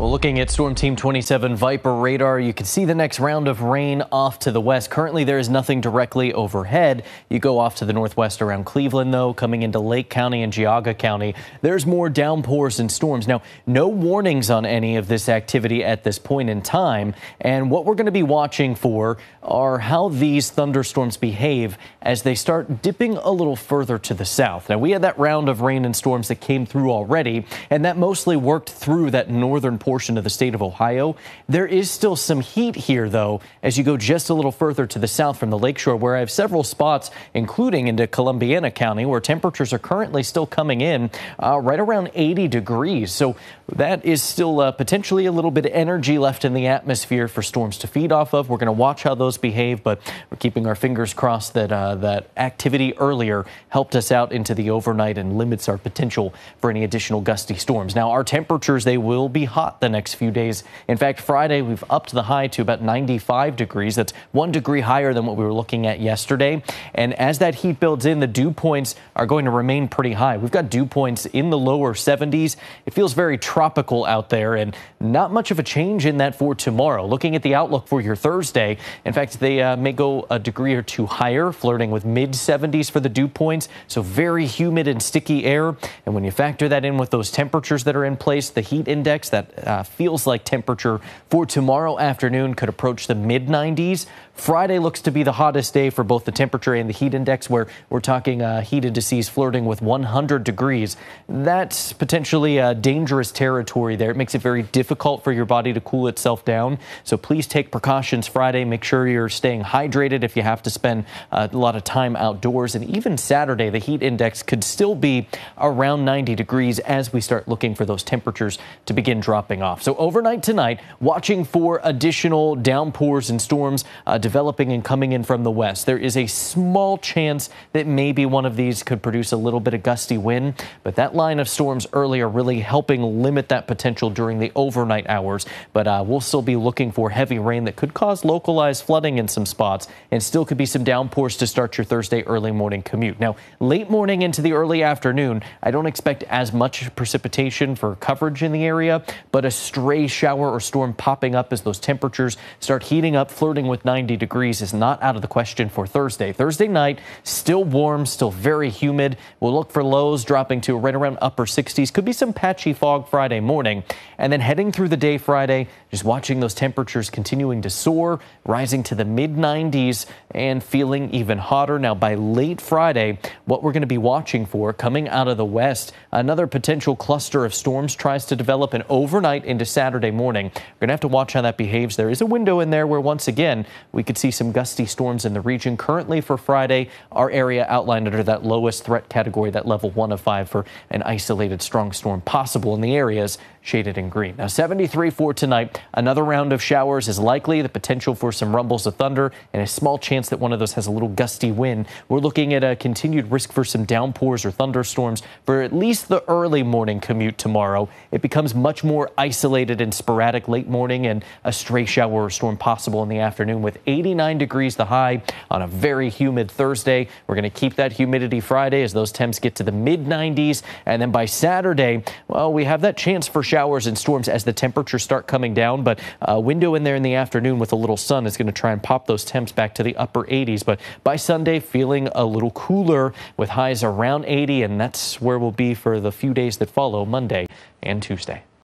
Well, looking at Storm Team 27 Viper radar, you can see the next round of rain off to the west. Currently, there is nothing directly overhead. You go off to the northwest around Cleveland, though, coming into Lake County and Geauga County. There's more downpours and storms. Now, no warnings on any of this activity at this point in time. And what we're going to be watching for are how these thunderstorms behave as they start dipping a little further to the south. Now, we had that round of rain and storms that came through already, and that mostly worked through that northern portion of the state of Ohio. There is still some heat here, though, as you go just a little further to the south from the lakeshore, where I have several spots, including into Columbiana County, where temperatures are currently still coming in right around 80 degrees. So that is still potentially a little bit of energy left in the atmosphere for storms to feed off of. We're going to watch how those behave, but we're keeping our fingers crossed that that activity earlier helped us out into the overnight and limits our potential for any additional gusty storms. Now, our temperatures, they will be hot the next few days. In fact, Friday, we've upped the high to about 95 degrees. That's 1 degree higher than what we were looking at yesterday. And as that heat builds in, the dew points are going to remain pretty high. We've got dew points in the lower 70s. It feels very tropical out there, and not much of a change in that for tomorrow. Looking at the outlook for your Thursday, in fact, they may go a degree or two higher, flirting with mid 70s for the dew points. So very humid and sticky air. And when you factor that in with those temperatures that are in place, the heat index, that feels like temperature for tomorrow afternoon could approach the mid 90s. Friday looks to be the hottest day for both the temperature and the heat index, where we're talking heat indices flirting with 100 degrees. That's potentially dangerous territory there. It makes it very difficult for your body to cool itself down. So please take precautions Friday. Make sure you're staying hydrated if you have to spend a lot of time outdoors. And even Saturday, the heat index could still be around 90 degrees as we start looking for those temperatures to begin dropping off. So overnight tonight, watching for additional downpours and storms developing and coming in from the west. There is a small chance that maybe one of these could produce a little bit of gusty wind, but that line of storms earlier really helping limit that potential during the overnight hours. But we'll still be looking for heavy rain that could cause localized flooding in some spots, and still could be some downpours to start your Thursday early morning commute. Now, late morning into the early afternoon, I don't expect as much precipitation for coverage in the area, but a stray shower or storm popping up as those temperatures start heating up, flirting with 90 degrees is not out of the question for Thursday. Thursday night, still warm, still very humid. We'll look for lows dropping to right around upper 60s. Could be some patchy fog Friday morning. And then heading through the day Friday, just watching those temperatures continuing to soar, rising to the mid 90s and feeling even hotter. Now, by late Friday, what we're going to be watching for coming out of the west, another potential cluster of storms tries to develop, and overnight into Saturday morning. We're going to have to watch how that behaves. There is a window in there where, once again, we could see some gusty storms in the region. Currently for Friday, our area outlined under that lowest threat category, that level 1 of 5 for an isolated strong storm possible in the areas shaded in green. Now, 73 for tonight. Another round of showers is likely. The potential for some rumbles of thunder and a small chance that one of those has a little gusty wind. We're looking at a continued risk for some downpours or thunderstorms for at least the early morning commute tomorrow. It becomes much more isolated and sporadic late morning, and a stray shower or storm possible in the afternoon, with 89 degrees the high on a very humid Thursday. We're going to keep that humidity Friday as those temps get to the mid 90s. And then by Saturday, well, we have that chance for showers and storms as the temperatures start coming down, but a window in there in the afternoon with a little sun is going to try and pop those temps back to the upper 80s. But by Sunday, feeling a little cooler with highs around 80, and that's where we'll be for the few days that follow Monday and Tuesday.